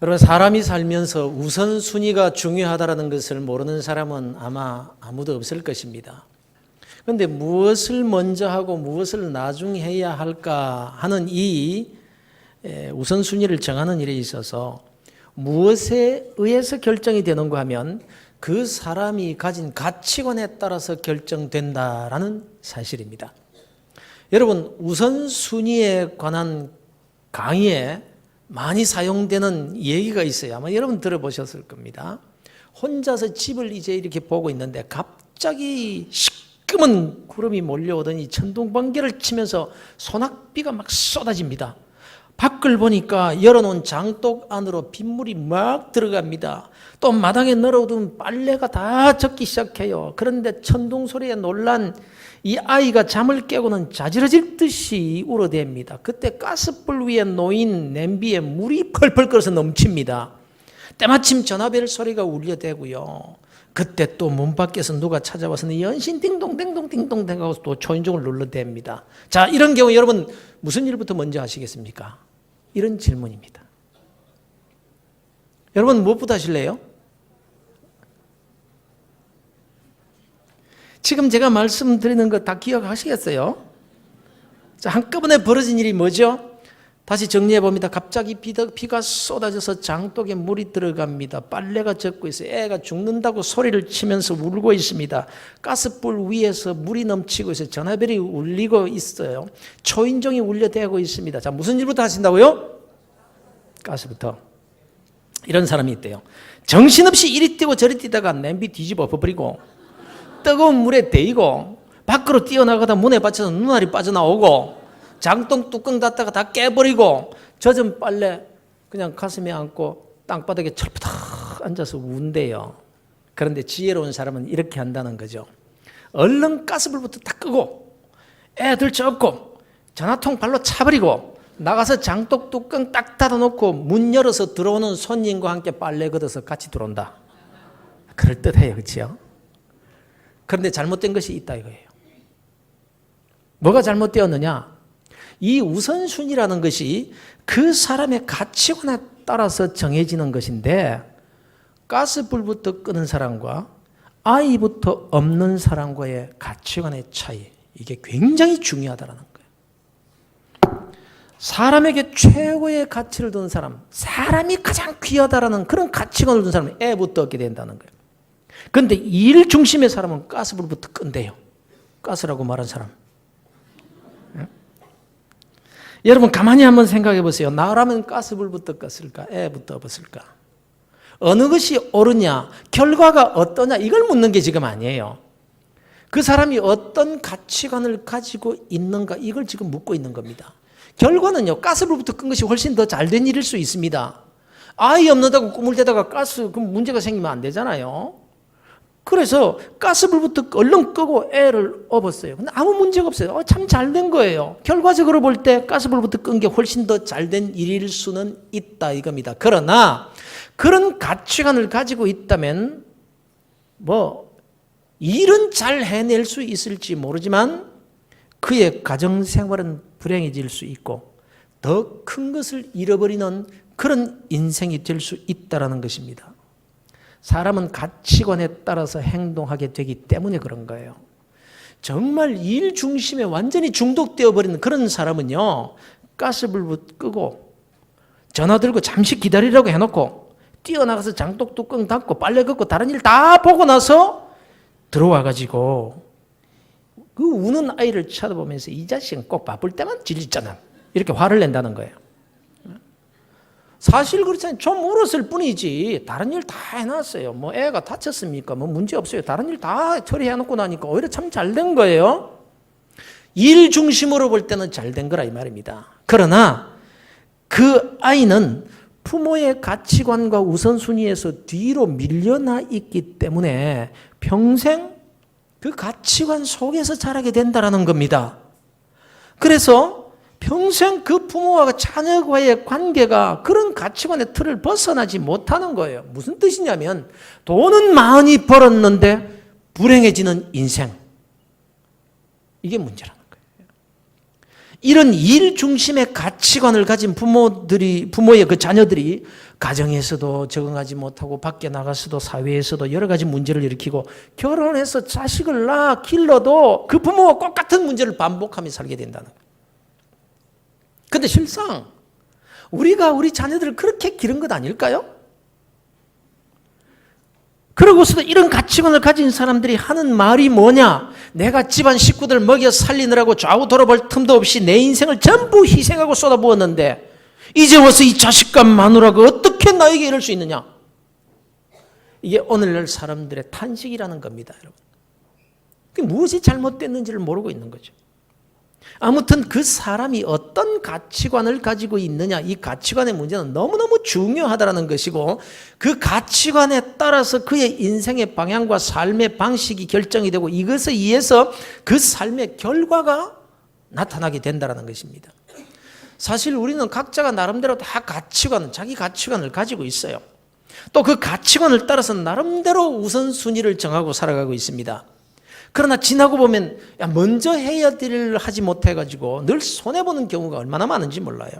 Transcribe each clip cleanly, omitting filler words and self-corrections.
여러분, 사람이 살면서 우선순위가 중요하다는 것을 모르는 사람은 아마 아무도 없을 것입니다. 그런데 무엇을 먼저 하고 무엇을 나중에 해야 할까 하는 이 우선순위를 정하는 일에 있어서 무엇에 의해서 결정이 되는가 하면 그 사람이 가진 가치관에 따라서 결정된다라는 사실입니다. 여러분, 우선순위에 관한 강의에 많이 사용되는 얘기가 있어요. 아마 여러분 들어보셨을 겁니다. 혼자서 집을 이제 이렇게 보고 있는데 갑자기 시꺼먼 구름이 몰려오더니 천둥번개를 치면서 소낙비가 막 쏟아집니다. 밖을 보니까 열어놓은 장독 안으로 빗물이 막 들어갑니다. 또 마당에 널어둔 빨래가 다 젖기 시작해요. 그런데 천둥 소리에 놀란 이 아이가 잠을 깨고는 자지러질 듯이 울어댑니다. 그때 가스불 위에 놓인 냄비에 물이 펄펄 끓어서 넘칩니다. 때마침 전화벨 소리가 울려대고요. 그때 또 문 밖에서 누가 찾아와서 연신 띵동 띵동 띵동 하고 또 초인종을 눌러댑니다. 자, 이런 경우 여러분 무슨 일부터 먼저 하시겠습니까? 이런 질문입니다. 여러분 무엇부터 하실래요? 지금 제가 말씀드리는 거 다 기억하시겠어요? 자, 한꺼번에 벌어진 일이 뭐죠? 다시 정리해 봅니다. 갑자기 비가 쏟아져서 장독에 물이 들어갑니다. 빨래가 젖고 있어요. 애가 죽는다고 소리를 치면서 울고 있습니다. 가스불 위에서 물이 넘치고 있어요. 전화벨이 울리고 있어요. 초인종이 울려대고 있습니다. 자, 무슨 일부터 하신다고요? 가스부터. 이런 사람이 있대요. 정신없이 이리 뛰고 저리 뛰다가 냄비 뒤집어 버리고 뜨거운 물에 데이고 밖으로 뛰어나가다 문에 받쳐서 눈알이 빠져나오고 장독 뚜껑 닫다가 다 깨버리고 젖은 빨래 그냥 가슴에 안고 땅바닥에 철푸덕 앉아서 운대요. 그런데 지혜로운 사람은 이렇게 한다는 거죠. 얼른 가스불부터 다 끄고 애들 쫓고 전화통 발로 차버리고 나가서 장독 뚜껑 딱 닫아놓고 문 열어서 들어오는 손님과 함께 빨래 걷어서 같이 들어온다. 그럴듯해요. 그렇죠? 그런데 잘못된 것이 있다 이거예요. 뭐가 잘못되었느냐? 이 우선순위라는 것이 그 사람의 가치관에 따라서 정해지는 것인데 가스불부터 끄는 사람과 아이부터 없는 사람과의 가치관의 차이, 이게 굉장히 중요하다는 거예요. 사람에게 최고의 가치를 두는 사람, 사람이 가장 귀하다라는 그런 가치관을 두는 사람은 애부터 얻게 된다는 거예요. 그런데 일 중심의 사람은 가스불부터 끈대요. 가스라고 말한 사람. 여러분 가만히 한번 생각해 보세요. 나라면 가스불부터 껐을까? 애부터 없었을까? 어느 것이 옳으냐? 결과가 어떠냐? 이걸 묻는 게 지금 아니에요. 그 사람이 어떤 가치관을 가지고 있는가? 이걸 지금 묻고 있는 겁니다. 결과는요. 가스불부터 끈 것이 훨씬 더 잘된 일일 수 있습니다. 아이 없는다고 꿈을 대다가 가스 그 문제가 생기면 안 되잖아요. 그래서 가스불부터 얼른 끄고 애를 업었어요. 근데 아무 문제가 없어요. 참 잘된 거예요. 결과적으로 볼 때 가스불부터 끈 게 훨씬 더 잘된 일일 수는 있다 이겁니다. 그러나 그런 가치관을 가지고 있다면 일은 잘 해낼 수 있을지 모르지만 그의 가정생활은 불행해질 수 있고 더 큰 것을 잃어버리는 그런 인생이 될 수 있다는 것입니다. 사람은 가치관에 따라서 행동하게 되기 때문에 그런 거예요. 정말 일 중심에 완전히 중독되어 버리는 그런 사람은요, 가스불 끄고 전화 들고 잠시 기다리라고 해놓고 뛰어나가서 장독 뚜껑 닫고 빨래 걷고 다른 일 다 보고 나서 들어와 가지고 그 우는 아이를 쳐다보면서 이 자식은 꼭 바쁠 때만 질리잖아, 이렇게 화를 낸다는 거예요. 사실 그렇잖아요. 좀 울었을 뿐이지 다른 일 다 해놨어요. 애가 다쳤습니까? 문제 없어요. 다른 일 다 처리해놓고 나니까 오히려 참 잘된 거예요. 일 중심으로 볼 때는 잘된 거라 이 말입니다. 그러나 그 아이는 부모의 가치관과 우선순위에서 뒤로 밀려나 있기 때문에 평생 그 가치관 속에서 자라게 된다는 겁니다. 그래서 평생 그 부모와 자녀와의 관계가 그런 가치관의 틀을 벗어나지 못하는 거예요. 무슨 뜻이냐면 돈은 많이 벌었는데 불행해지는 인생. 이게 문제라는 거예요. 이런 일 중심의 가치관을 가진 부모의 그 자녀들이 가정에서도 적응하지 못하고 밖에 나가서도 사회에서도 여러 가지 문제를 일으키고 결혼해서 자식을 낳아 길러도 그 부모와 똑같은 문제를 반복하며 살게 된다는 거예요. 그런데 실상 우리가 우리 자녀들을 그렇게 기른 것 아닐까요? 그러고서도 이런 가치관을 가진 사람들이 하는 말이 뭐냐? 내가 집안 식구들 먹여 살리느라고 좌우 돌아볼 틈도 없이 내 인생을 전부 희생하고 쏟아부었는데 이제 와서 이 자식과 마누라가 어떻게 나에게 이럴 수 있느냐? 이게 오늘날 사람들의 탄식이라는 겁니다, 여러분. 그게 무엇이 잘못됐는지를 모르고 있는 거죠. 아무튼 그 사람이 어떤 가치관을 가지고 있느냐, 이 가치관의 문제는 너무너무 중요하다는 것이고 그 가치관에 따라서 그의 인생의 방향과 삶의 방식이 결정이 되고 이것에 의해서 그 삶의 결과가 나타나게 된다는 것입니다. 사실 우리는 각자가 나름대로 다 자기 가치관을 가지고 있어요. 또 그 가치관을 따라서 나름대로 우선순위를 정하고 살아가고 있습니다. 그러나 지나고 보면 먼저 해야 될 일을 하지 못해가지고 늘 손해보는 경우가 얼마나 많은지 몰라요.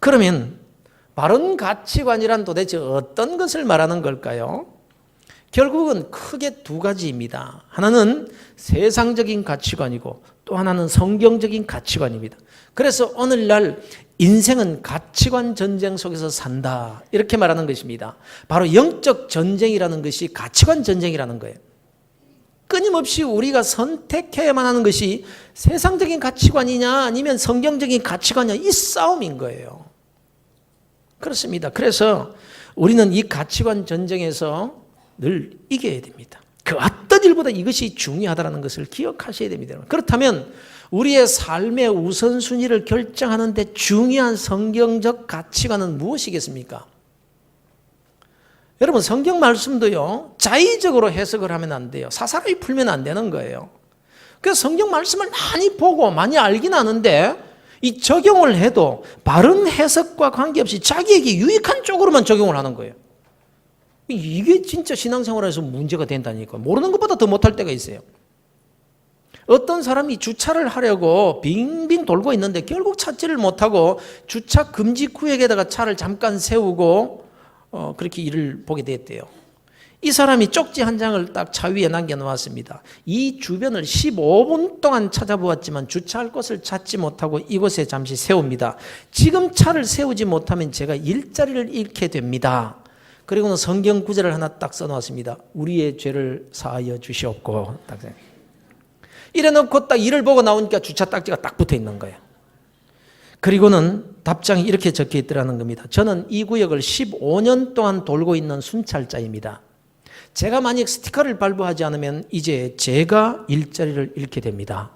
그러면 바른 가치관이란 도대체 어떤 것을 말하는 걸까요? 결국은 크게 두 가지입니다. 하나는 세상적인 가치관이고 또 하나는 성경적인 가치관입니다. 그래서 오늘날 인생은 가치관 전쟁 속에서 산다 이렇게 말하는 것입니다. 바로 영적 전쟁이라는 것이 가치관 전쟁이라는 거예요. 끊임없이 우리가 선택해야만 하는 것이 세상적인 가치관이냐 아니면 성경적인 가치관이냐 이 싸움인 거예요. 그렇습니다. 그래서 우리는 이 가치관 전쟁에서 늘 이겨야 됩니다. 그 어떤 일보다 이것이 중요하다는 것을 기억하셔야 됩니다. 그렇다면 우리의 삶의 우선순위를 결정하는 데 중요한 성경적 가치관은 무엇이겠습니까? 여러분 성경 말씀도요 자의적으로 해석을 하면 안 돼요. 사사로이 풀면 안 되는 거예요. 그래서 성경 말씀을 많이 보고 많이 알긴 아는데 이 적용을 해도 바른 해석과 관계없이 자기에게 유익한 쪽으로만 적용을 하는 거예요. 이게 진짜 신앙생활에서 문제가 된다니까. 모르는 것보다 더 못할 때가 있어요. 어떤 사람이 주차를 하려고 빙빙 돌고 있는데 결국 찾지를 못하고 주차 금지 구역에다가 차를 잠깐 세우고 그렇게 일을 보게 됐대요. 이 사람이 쪽지 한 장을 딱 차 위에 남겨놓았습니다. 이 주변을 15분 동안 찾아보았지만 주차할 곳을 찾지 못하고 이곳에 잠시 세웁니다. 지금 차를 세우지 못하면 제가 일자리를 잃게 됩니다. 그리고는 성경 구절을 하나 딱 써놓았습니다. 우리의 죄를 사하여 주시옵고. 이래놓고 딱 일을 보고 나오니까 주차 딱지가 딱 붙어 있는 거예요. 그리고는 답장이 이렇게 적혀 있더라는 겁니다. 저는 이 구역을 15년 동안 돌고 있는 순찰자입니다. 제가 만약 스티커를 발부하지 않으면 이제 제가 일자리를 잃게 됩니다.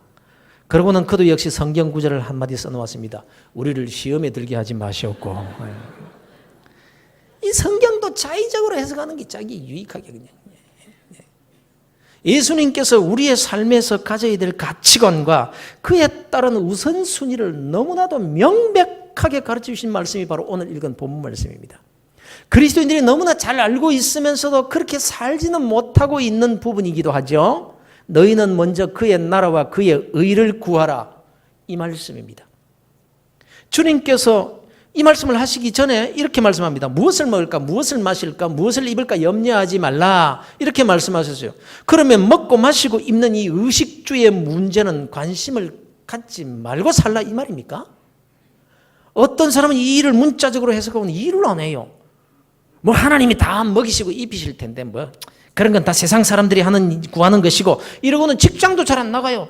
그러고는 그도 역시 성경 구절을 한마디 써놓았습니다. 우리를 시험에 들게 하지 마시옵고. 이 성경도 자의적으로 해석하는 게 자기 유익하게 그냥. 예수님께서 우리의 삶에서 가져야 될 가치관과 그에 따른 우선순위를 너무나도 명백하게 가르쳐 주신 말씀이 바로 오늘 읽은 본문 말씀입니다. 그리스도인들이 너무나 잘 알고 있으면서도 그렇게 살지는 못하고 있는 부분이기도 하죠. 너희는 먼저 그의 나라와 그의 의를 구하라. 이 말씀입니다. 주님께서 이 말씀을 하시기 전에 이렇게 말씀합니다. 무엇을 먹을까, 무엇을 마실까, 무엇을 입을까 염려하지 말라. 이렇게 말씀하셨어요. 그러면 먹고 마시고 입는 이 의식주의 문제는 관심을 갖지 말고 살라 이 말입니까? 어떤 사람은 이 일을 문자적으로 해석하고는 일을 안 해요. 뭐 하나님이 다 먹이시고 입히실 텐데 뭐 그런 건 다 세상 사람들이 구하는 것이고 이러고는 직장도 잘 안 나가요.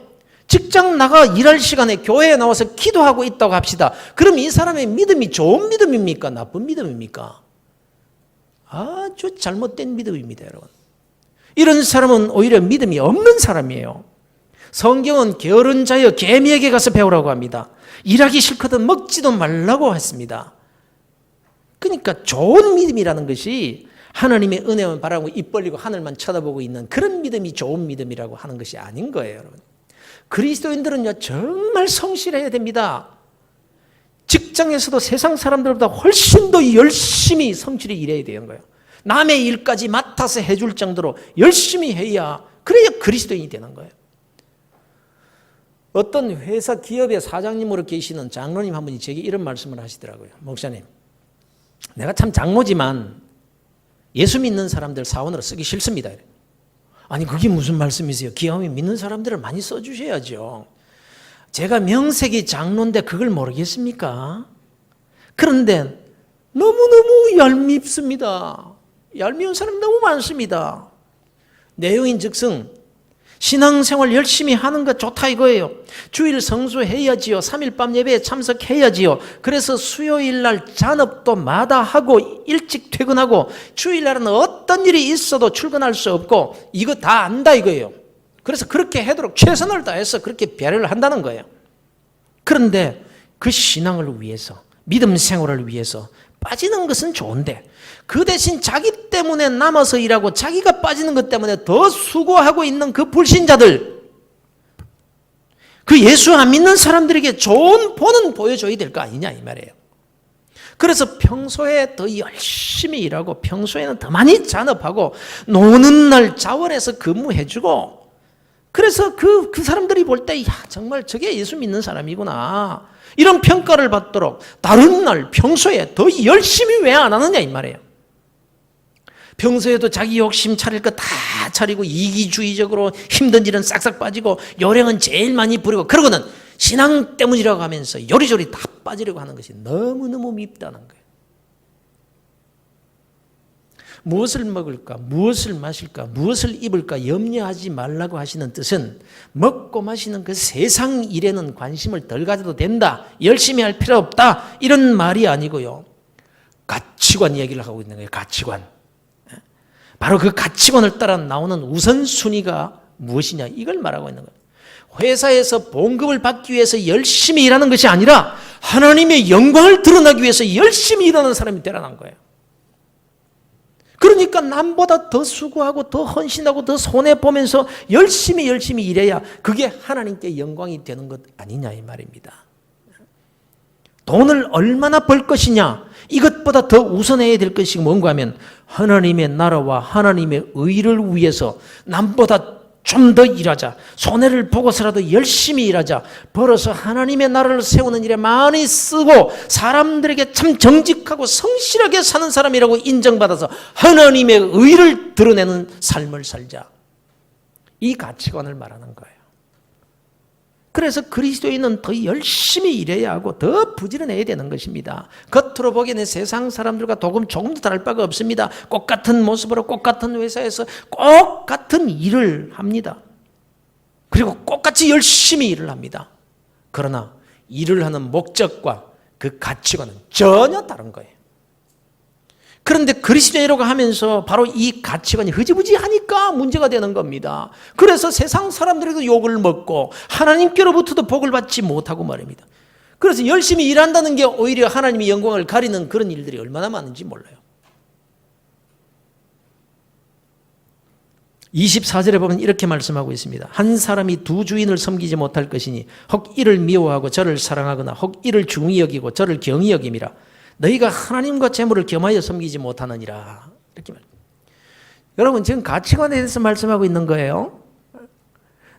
직장 나가 일할 시간에 교회에 나와서 기도하고 있다고 합시다. 그럼 이 사람의 믿음이 좋은 믿음입니까? 나쁜 믿음입니까? 아주 잘못된 믿음입니다, 여러분. 이런 사람은 오히려 믿음이 없는 사람이에요. 성경은 게으른 자여 개미에게 가서 배우라고 합니다. 일하기 싫거든 먹지도 말라고 했습니다. 그러니까 좋은 믿음이라는 것이 하나님의 은혜만 바라고 입 벌리고 하늘만 쳐다보고 있는 그런 믿음이 좋은 믿음이라고 하는 것이 아닌 거예요, 여러분. 그리스도인들은요 정말 성실해야 됩니다. 직장에서도 세상 사람들보다 훨씬 더 열심히 성실히 일해야 되는 거예요. 남의 일까지 맡아서 해줄 정도로 열심히 해야 그래야 그리스도인이 되는 거예요. 어떤 회사 기업의 사장님으로 계시는 장로님 한 분이 제게 이런 말씀을 하시더라고요. 목사님, 내가 참 장로지만 예수 믿는 사람들 사원으로 쓰기 싫습니다. 아니 그게 무슨 말씀이세요? 기업이 믿는 사람들을 많이 써주셔야죠. 제가 명색이 장로인데 그걸 모르겠습니까? 그런데 너무너무 얄밉습니다. 얄미운 사람이 너무 많습니다. 내용인즉슨 신앙생활 열심히 하는 것 좋다 이거예요. 주일 성수해야지요. 3일 밤 예배에 참석해야지요. 그래서 수요일 날 잔업도 마다하고 일찍 퇴근하고 주일날은 어떤 일이 있어도 출근할 수 없고 이거 다 안다 이거예요. 그래서 그렇게 하도록 최선을 다해서 그렇게 배려를 한다는 거예요. 그런데 그 신앙을 위해서 믿음 생활을 위해서 빠지는 것은 좋은데 그 대신 자기 때문에 남아서 일하고 자기가 빠지는 것 때문에 더 수고하고 있는 그 불신자들, 그 예수 안 믿는 사람들에게 좋은 본은 보여줘야 될 거 아니냐 이 말이에요. 그래서 평소에 더 열심히 일하고 평소에는 더 많이 잔업하고 노는 날 자원해서 근무해주고 그래서 그 사람들이 볼 때 야 정말 저게 예수 믿는 사람이구나 이런 평가를 받도록 다른 날 평소에 더 열심히 왜 안 하느냐 이 말이에요. 평소에도 자기 욕심 차릴 거 다 차리고 이기주의적으로 힘든 일은 싹싹 빠지고 요령은 제일 많이 부리고 그러고는 신앙 때문이라고 하면서 요리조리 다 빠지려고 하는 것이 너무너무 밉다는 거예요. 무엇을 먹을까, 무엇을 마실까, 무엇을 입을까 염려하지 말라고 하시는 뜻은 먹고 마시는 그 세상 일에는 관심을 덜 가져도 된다, 열심히 할 필요 없다 이런 말이 아니고요. 가치관 얘기를 하고 있는 거예요. 가치관. 바로 그 가치관을 따라 나오는 우선순위가 무엇이냐 이걸 말하고 있는 거예요. 회사에서 봉급을 받기 위해서 열심히 일하는 것이 아니라 하나님의 영광을 드러나기 위해서 열심히 일하는 사람이 되라는 거예요. 그러니까 남보다 더 수고하고 더 헌신하고 더 손해보면서 열심히 일해야 그게 하나님께 영광이 되는 것 아니냐 이 말입니다. 돈을 얼마나 벌 것이냐 이것보다 더 우선해야 될 것이 뭔가 하면 하나님의 나라와 하나님의 의를 위해서 남보다 좀 더 일하자. 손해를 보고서라도 열심히 일하자. 벌어서 하나님의 나라를 세우는 일에 많이 쓰고 사람들에게 참 정직하고 성실하게 사는 사람이라고 인정받아서 하나님의 의를 드러내는 삶을 살자. 이 가치관을 말하는 거예요. 그래서 그리스도인은 더 열심히 일해야 하고 더 부지런해야 되는 것입니다. 겉으로 보기에는 세상 사람들과 조금도 다를 바가 없습니다. 똑같은 모습으로 똑같은 회사에서 똑같은 일을 합니다. 그리고 똑같이 열심히 일을 합니다. 그러나 일을 하는 목적과 그 가치관은 전혀 다른 거예요. 그런데 그리스도인이라고 하면서 바로 이 가치관이 흐지부지하니까 문제가 되는 겁니다. 그래서 세상 사람들에도 욕을 먹고 하나님께로부터도 복을 받지 못하고 말입니다. 그래서 열심히 일한다는 게 오히려 하나님의 영광을 가리는 그런 일들이 얼마나 많은지 몰라요. 24절에 보면 이렇게 말씀하고 있습니다. 한 사람이 두 주인을 섬기지 못할 것이니 혹 이를 미워하고 저를 사랑하거나 혹 이를 중히 여기고 저를 경히 여김이라. 너희가 하나님과 재물을 겸하여 섬기지 못하느니라. 이렇게 말합니다. 여러분 지금 가치관에 대해서 말씀하고 있는 거예요.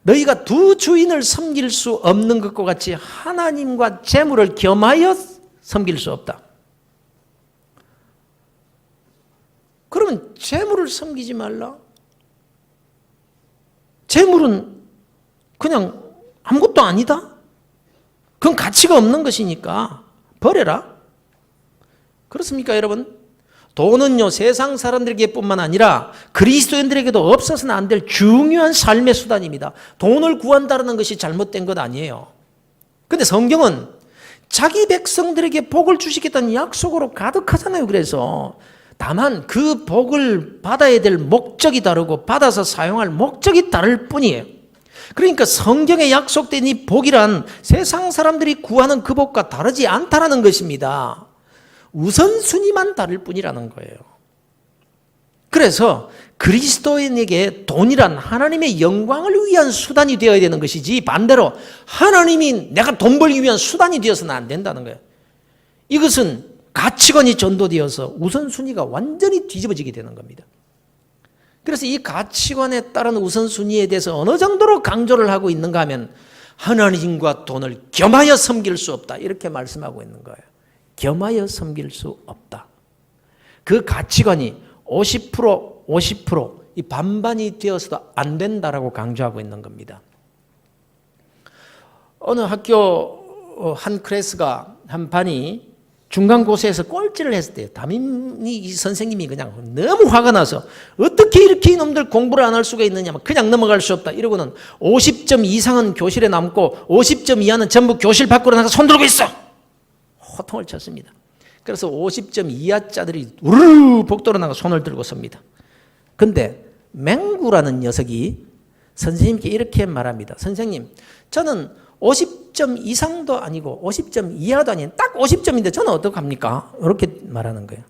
너희가 두 주인을 섬길 수 없는 것과 같이 하나님과 재물을 겸하여 섬길 수 없다. 그러면 재물을 섬기지 말라? 재물은 그냥 아무것도 아니다? 그건 가치가 없는 것이니까 버려라. 그렇습니까 여러분? 돈은요 세상 사람들에게 뿐만 아니라 그리스도인들에게도 없어서는 안 될 중요한 삶의 수단입니다. 돈을 구한다는 것이 잘못된 것 아니에요. 그런데 성경은 자기 백성들에게 복을 주시겠다는 약속으로 가득하잖아요. 그래서 다만 그 복을 받아야 될 목적이 다르고 받아서 사용할 목적이 다를 뿐이에요. 그러니까 성경에 약속된 이 복이란 세상 사람들이 구하는 그 복과 다르지 않다라는 것입니다. 우선순위만 다를 뿐이라는 거예요. 그래서 그리스도인에게 돈이란 하나님의 영광을 위한 수단이 되어야 되는 것이지 반대로 하나님이 내가 돈 벌기 위한 수단이 되어서는 안 된다는 거예요. 이것은 가치관이 전도되어서 우선순위가 완전히 뒤집어지게 되는 겁니다. 그래서 이 가치관에 따른 우선순위에 대해서 어느 정도로 강조를 하고 있는가 하면 하나님과 돈을 겸하여 섬길 수 없다. 이렇게 말씀하고 있는 거예요. 겸하여 섬길 수 없다. 그 가치관이 50%, 50%, 이 반반이 되어서도 안 된다라고 강조하고 있는 겁니다. 어느 학교 한 클래스가 한 반이 중간고사에서 꼴찌를 했을 때요. 담임이 선생님이 그냥 너무 화가 나서 어떻게 이렇게 이놈들 공부를 안 할 수가 있느냐, 그냥 넘어갈 수 없다 이러고는 50점 이상은 교실에 남고 50점 이하는 전부 교실 밖으로 나가서 손 들고 있어. 호통을 쳤습니다. 그래서 50점 이하자들이 우르르 복도로 나가 손을 들고 섭니다. 근데 맹구라는 녀석이 선생님께 이렇게 말합니다. 선생님, 저는 50점 이상도 아니고 50점 이하도 아닌 딱 50점인데 저는 어떡합니까? 이렇게 말하는 거예요.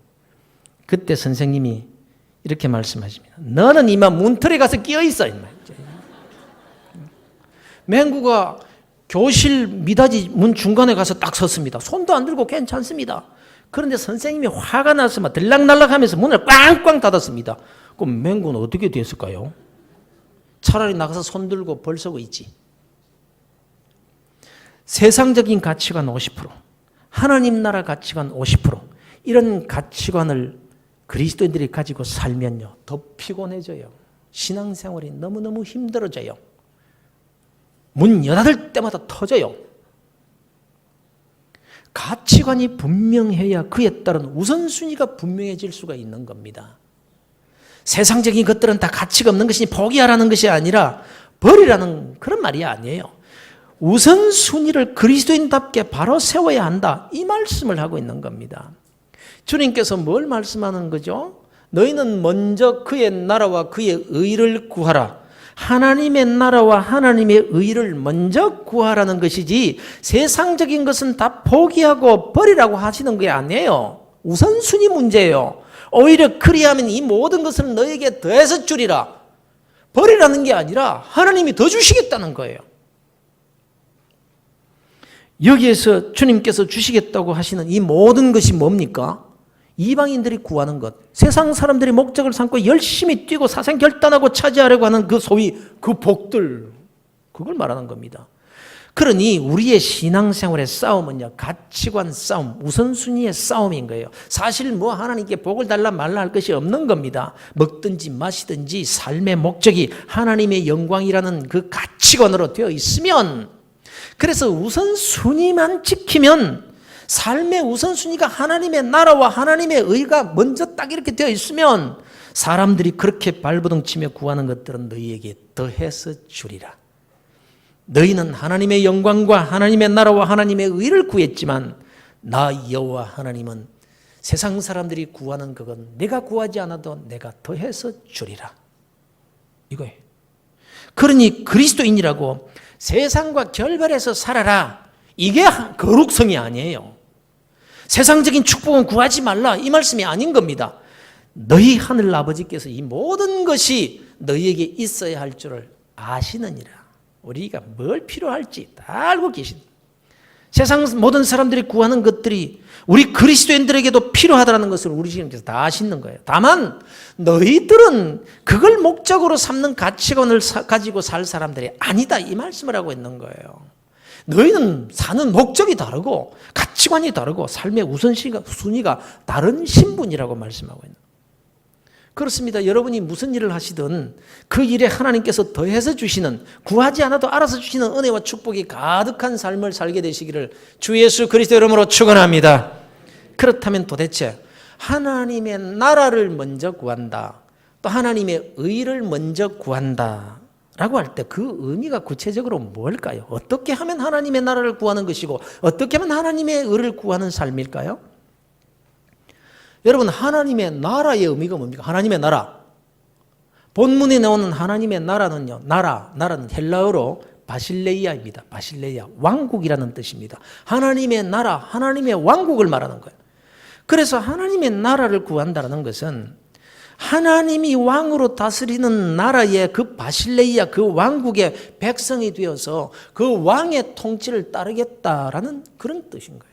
그때 선생님이 이렇게 말씀하십니다. 너는 이만 문틀에 가서 끼어있어. 맹구가 교실 미닫이 문 중간에 가서 딱 섰습니다. 손도 안 들고 괜찮습니다. 그런데 선생님이 화가 나서 막 들락날락하면서 문을 꽝꽝 닫았습니다. 그럼 맹구는 어떻게 됐을까요? 차라리 나가서 손 들고 벌 서고 있지. 세상적인 가치관 50%, 하나님 나라 가치관 50%, 이런 가치관을 그리스도인들이 가지고 살면요, 더 피곤해져요. 신앙생활이 너무너무 힘들어져요. 문 여닫을 때마다 터져요. 가치관이 분명해야 그에 따른 우선순위가 분명해질 수가 있는 겁니다. 세상적인 것들은 다 가치가 없는 것이니 포기하라는 것이 아니라 버리라는 그런 말이 아니에요. 우선순위를 그리스도인답게 바로 세워야 한다. 이 말씀을 하고 있는 겁니다. 주님께서 뭘 말씀하는 거죠? 너희는 먼저 그의 나라와 그의 의를 구하라. 하나님의 나라와 하나님의 의를 먼저 구하라는 것이지 세상적인 것은 다 포기하고 버리라고 하시는 게 아니에요. 우선순위 문제예요. 오히려 그리하면 이 모든 것을 너에게 더해서 주리라. 버리라는 게 아니라 하나님이 더 주시겠다는 거예요. 여기에서 주님께서 주시겠다고 하시는 이 모든 것이 뭡니까? 이방인들이 구하는 것, 세상 사람들이 목적을 삼고 열심히 뛰고 사생 결단하고 차지하려고 하는 그 소위 그 복들, 그걸 말하는 겁니다. 그러니 우리의 신앙생활의 싸움은요, 가치관 싸움, 우선순위의 싸움인 거예요. 사실 뭐 하나님께 복을 달라 말라 할 것이 없는 겁니다. 먹든지 마시든지 삶의 목적이 하나님의 영광이라는 그 가치관으로 되어 있으면, 그래서 우선순위만 지키면, 삶의 우선순위가 하나님의 나라와 하나님의 의가 먼저 딱 이렇게 되어 있으면 사람들이 그렇게 발버둥치며 구하는 것들은 너희에게 더해서 주리라. 너희는 하나님의 영광과 하나님의 나라와 하나님의 의를 구했지만 나 여호와 하나님은 세상 사람들이 구하는 그건 내가 구하지 않아도 내가 더해서 주리라. 이거예요. 그러니 그리스도인이라고 세상과 결별해서 살아라. 이게 거룩성이 아니에요. 세상적인 축복은 구하지 말라. 이 말씀이 아닌 겁니다. 너희 하늘 아버지께서 이 모든 것이 너희에게 있어야 할 줄을 아시느니라. 우리가 뭘 필요할지 다 알고 계신. 세상 모든 사람들이 구하는 것들이 우리 그리스도인들에게도 필요하다는 것을 우리 주님께서 다 아시는 거예요. 다만 너희들은 그걸 목적으로 삼는 가치관을 가지고 살 사람들이 아니다. 이 말씀을 하고 있는 거예요. 너희는 사는 목적이 다르고 가치관이 다르고 삶의 우선순위가 다른 신분이라고 말씀하고 있는 거예요. 그렇습니다. 여러분이 무슨 일을 하시든 그 일에 하나님께서 더해서 주시는, 구하지 않아도 알아서 주시는 은혜와 축복이 가득한 삶을 살게 되시기를 주 예수 그리스도 이름으로 축원합니다. 그렇다면 도대체 하나님의 나라를 먼저 구한다, 또 하나님의 의를 먼저 구한다 라고 할 때 그 의미가 구체적으로 뭘까요? 어떻게 하면 하나님의 나라를 구하는 것이고 어떻게 하면 하나님의 의를 구하는 삶일까요? 여러분, 하나님의 나라의 의미가 뭡니까? 하나님의 나라. 본문에 나오는 하나님의 나라는요, 나라는 헬라어로 바실레이아입니다. 바실레이아, 왕국이라는 뜻입니다. 하나님의 나라, 하나님의 왕국을 말하는 거예요. 그래서 하나님의 나라를 구한다는 것은 하나님이 왕으로 다스리는 나라의 그 바실레이아, 그 왕국의 백성이 되어서 그 왕의 통치를 따르겠다라는 그런 뜻인 거예요.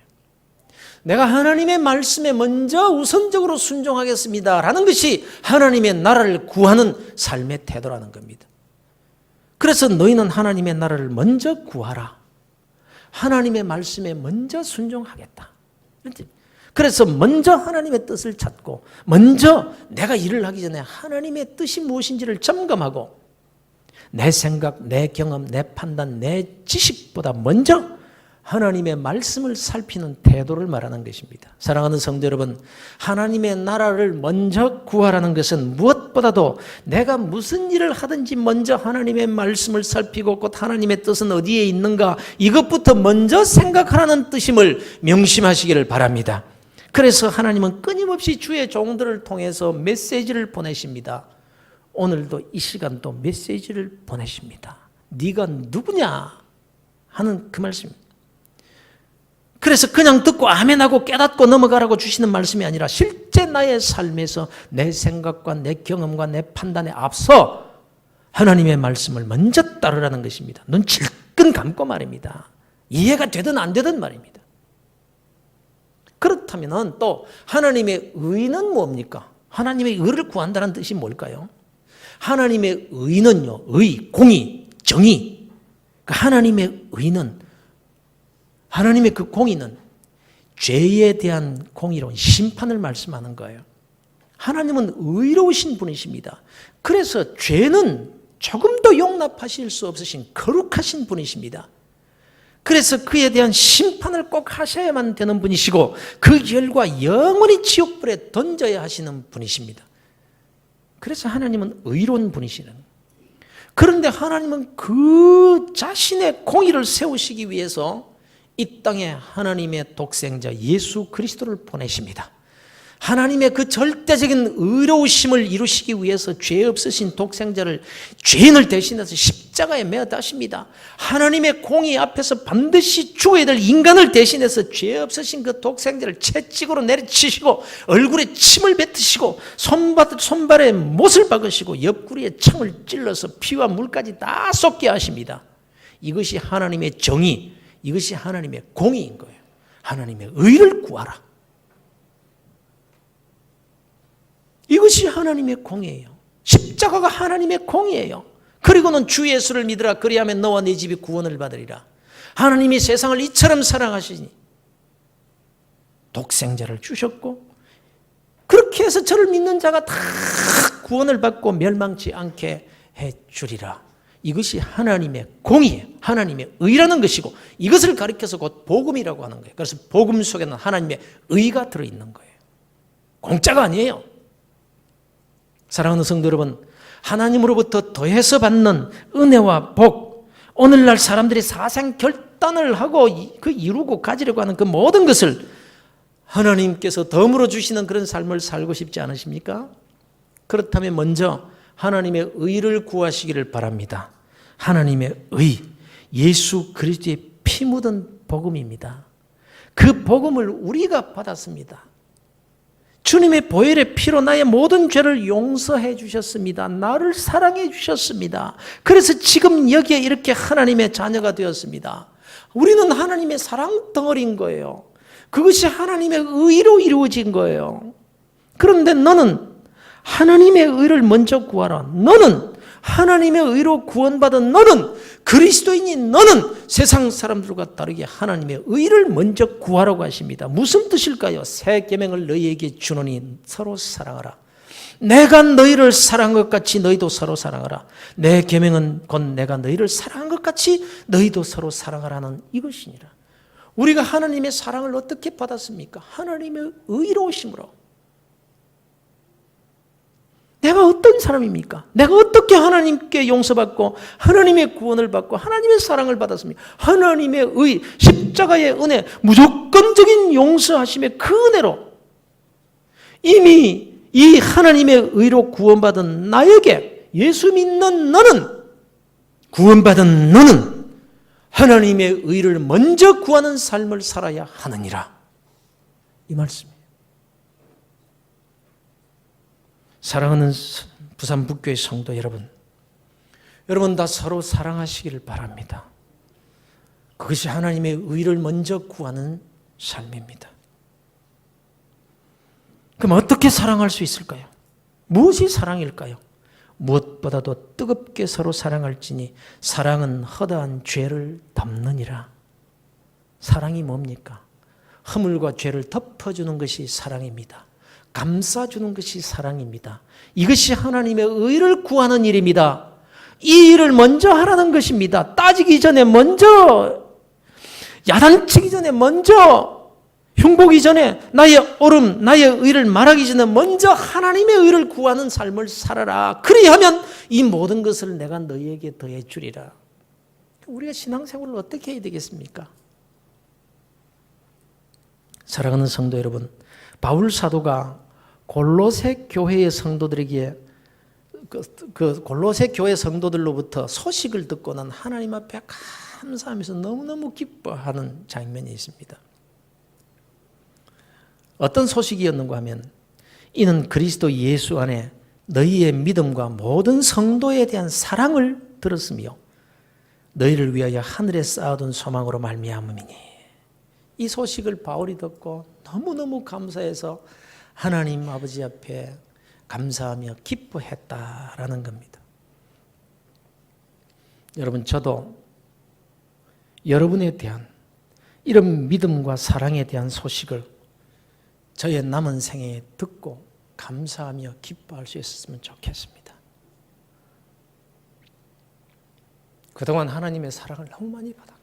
내가 하나님의 말씀에 먼저 우선적으로 순종하겠습니다 라는 것이 하나님의 나라를 구하는 삶의 태도라는 겁니다. 그래서 너희는 하나님의 나라를 먼저 구하라. 하나님의 말씀에 먼저 순종하겠다. 그래서 먼저 하나님의 뜻을 찾고 먼저 내가 일을 하기 전에 하나님의 뜻이 무엇인지를 점검하고 내 생각, 내 경험, 내 판단, 내 지식보다 먼저 하나님의 말씀을 살피는 태도를 말하는 것입니다. 사랑하는 성도 여러분, 하나님의 나라를 먼저 구하라는 것은 무엇보다도 내가 무슨 일을 하든지 먼저 하나님의 말씀을 살피고 곧 하나님의 뜻은 어디에 있는가 이것부터 먼저 생각하라는 뜻임을 명심하시기를 바랍니다. 그래서 하나님은 끊임없이 주의 종들을 통해서 메시지를 보내십니다. 오늘도 이 시간 또 메시지를 보내십니다. 네가 누구냐 하는 그 말씀입니다. 그래서 그냥 듣고 아멘하고 깨닫고 넘어가라고 주시는 말씀이 아니라 실제 나의 삶에서 내 생각과 내 경험과 내 판단에 앞서 하나님의 말씀을 먼저 따르라는 것입니다. 눈 질끈 감고 말입니다. 이해가 되든 안 되든 말입니다. 그렇다면 또 하나님의 의는 뭡니까? 하나님의 의를 구한다는 뜻이 뭘까요? 하나님의 의는요, 의, 공의, 정의. 하나님의 의는, 하나님의 그 공의는 죄에 대한 공의로운 심판을 말씀하는 거예요. 하나님은 의로우신 분이십니다. 그래서 죄는 조금도 용납하실 수 없으신 거룩하신 분이십니다. 그래서 그에 대한 심판을 꼭 하셔야만 되는 분이시고 그 결과 영원히 지옥불에 던져야 하시는 분이십니다. 그래서 하나님은 의로운 분이시는. 그런데 하나님은 그 자신의 공의를 세우시기 위해서 이 땅에 하나님의 독생자 예수 그리스도를 보내십니다. 하나님의 그 절대적인 의로우심을 이루시기 위해서 죄 없으신 독생자를 죄인을 대신해서 십자가에 매어 다십니다. 하나님의 공의 앞에서 반드시 죽어야 될 인간을 대신해서 죄 없으신 그 독생자를 채찍으로 내리치시고 얼굴에 침을 뱉으시고 손발에 못을 박으시고 옆구리에 창을 찔러서 피와 물까지 다 쏟게 하십니다. 이것이 하나님의 정의, 이것이 하나님의 공의인 거예요. 하나님의 의를 구하라. 이것이 하나님의 공의예요. 십자가가 하나님의 공의예요. 그리고는 주 예수를 믿으라. 그리하면 너와 네 집이 구원을 받으리라. 하나님이 세상을 이처럼 사랑하시니 독생자를 주셨고 그렇게 해서 저를 믿는 자가 다 구원을 받고 멸망치 않게 해주리라. 이것이 하나님의 공의예요. 하나님의 의라는 것이고 이것을 가리켜서 곧 복음이라고 하는 거예요. 그래서 복음 속에는 하나님의 의가 들어있는 거예요. 공짜가 아니에요. 사랑하는 성도 여러분, 하나님으로부터 더해서 받는 은혜와 복, 오늘날 사람들이 사생 결단을 하고 그 이루고 가지려고 하는 그 모든 것을 하나님께서 덤으로 주시는 그런 삶을 살고 싶지 않으십니까? 그렇다면 먼저 하나님의 의를 구하시기를 바랍니다. 하나님의 의, 예수 그리스도의 피 묻은 복음입니다. 그 복음을 우리가 받았습니다. 주님의 보혈의 피로 나의 모든 죄를 용서해 주셨습니다. 나를 사랑해 주셨습니다. 그래서 지금 여기에 이렇게 하나님의 자녀가 되었습니다. 우리는 하나님의 사랑 덩어리인 거예요. 그것이 하나님의 의로 이루어진 거예요. 그런데 너는 하나님의 의를 먼저 구하라. 너는 하나님의 의로 구원받은 너는 그리스도인이 너는 세상 사람들과 다르게 하나님의 의를 먼저 구하라고 하십니다. 무슨 뜻일까요? 새 계명을 너희에게 주노니 서로 사랑하라. 내가 너희를 사랑한 것 같이 너희도 서로 사랑하라. 내 계명은 곧 내가 너희를 사랑한 것 같이 너희도 서로 사랑하라는 이것이니라. 우리가 하나님의 사랑을 어떻게 받았습니까? 하나님의 의로우심으로. 내가 어떤 사람입니까? 내가 어떻게 하나님께 용서받고 하나님의 구원을 받고 하나님의 사랑을 받았습니까? 하나님의 의, 십자가의 은혜, 무조건적인 용서하심의 그 은혜로 이미 이 하나님의 의로 구원받은 나에게 예수 믿는 너는, 구원받은 너는 하나님의 의를 먼저 구하는 삶을 살아야 하느니라. 이 말씀이에요. 사랑하는 부산 북교의 성도 여러분, 여러분 다 서로 사랑하시기를 바랍니다. 그것이 하나님의 의를 먼저 구하는 삶입니다. 그럼 어떻게 사랑할 수 있을까요? 무엇이 사랑일까요? 무엇보다도 뜨겁게 서로 사랑할지니 사랑은 허다한 죄를 덮느니라. 사랑이 뭡니까? 허물과 죄를 덮어주는 것이 사랑입니다. 감싸주는 것이 사랑입니다. 이것이 하나님의 의를 구하는 일입니다. 이 일을 먼저 하라는 것입니다. 따지기 전에 먼저, 야단치기 전에 먼저, 흉보기 전에 나의 옳음, 나의 의를 말하기 전에 먼저 하나님의 의를 구하는 삶을 살아라. 그리하면 이 모든 것을 내가 너희에게 더해 주리라. 우리가 신앙생활을 어떻게 해야 되겠습니까? 사랑하는 성도 여러분, 바울 사도가 골로새 교회의 성도들에게 그 골로새 교회 성도들로부터 소식을 듣고는 하나님 앞에 감사하면서 너무너무 기뻐하는 장면이 있습니다. 어떤 소식이었는가 하면 이는 그리스도 예수 안에 너희의 믿음과 모든 성도에 대한 사랑을 들었으며 너희를 위하여 하늘에 쌓아둔 소망으로 말미암음이니. 이 소식을 바울이 듣고 너무너무 감사해서 하나님 아버지 앞에 감사하며 기뻐했다라는 겁니다. 여러분, 저도 여러분에 대한 이런 믿음과 사랑에 대한 소식을 저의 남은 생에 듣고 감사하며 기뻐할 수 있었으면 좋겠습니다. 그동안 하나님의 사랑을 너무 많이 받았고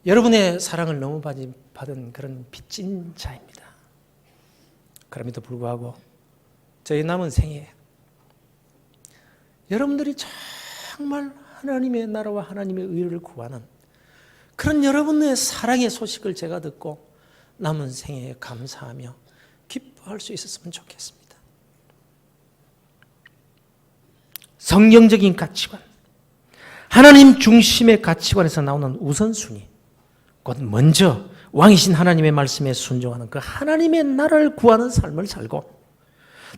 여러분의 사랑을 너무 많이 받은 그런 빚진 자입니다. 그럼에도 불구하고 저희 남은 생에 여러분들이 정말 하나님의 나라와 하나님의 의를 구하는 그런 여러분의 사랑의 소식을 제가 듣고 남은 생에 감사하며 기뻐할 수 있었으면 좋겠습니다. 성경적인 가치관, 하나님 중심의 가치관에서 나오는 우선순위, 곧 먼저 왕이신 하나님의 말씀에 순종하는 그 하나님의 나라를 구하는 삶을 살고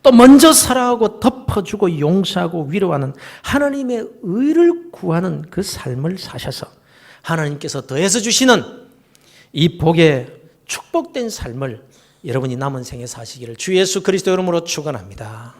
또 먼저 사랑하고 덮어주고 용서하고 위로하는 하나님의 의를 구하는 그 삶을 사셔서 하나님께서 더해서 주시는 이 복의 축복된 삶을 여러분이 남은 생에 사시기를 주 예수 그리스도 이름으로 축원합니다.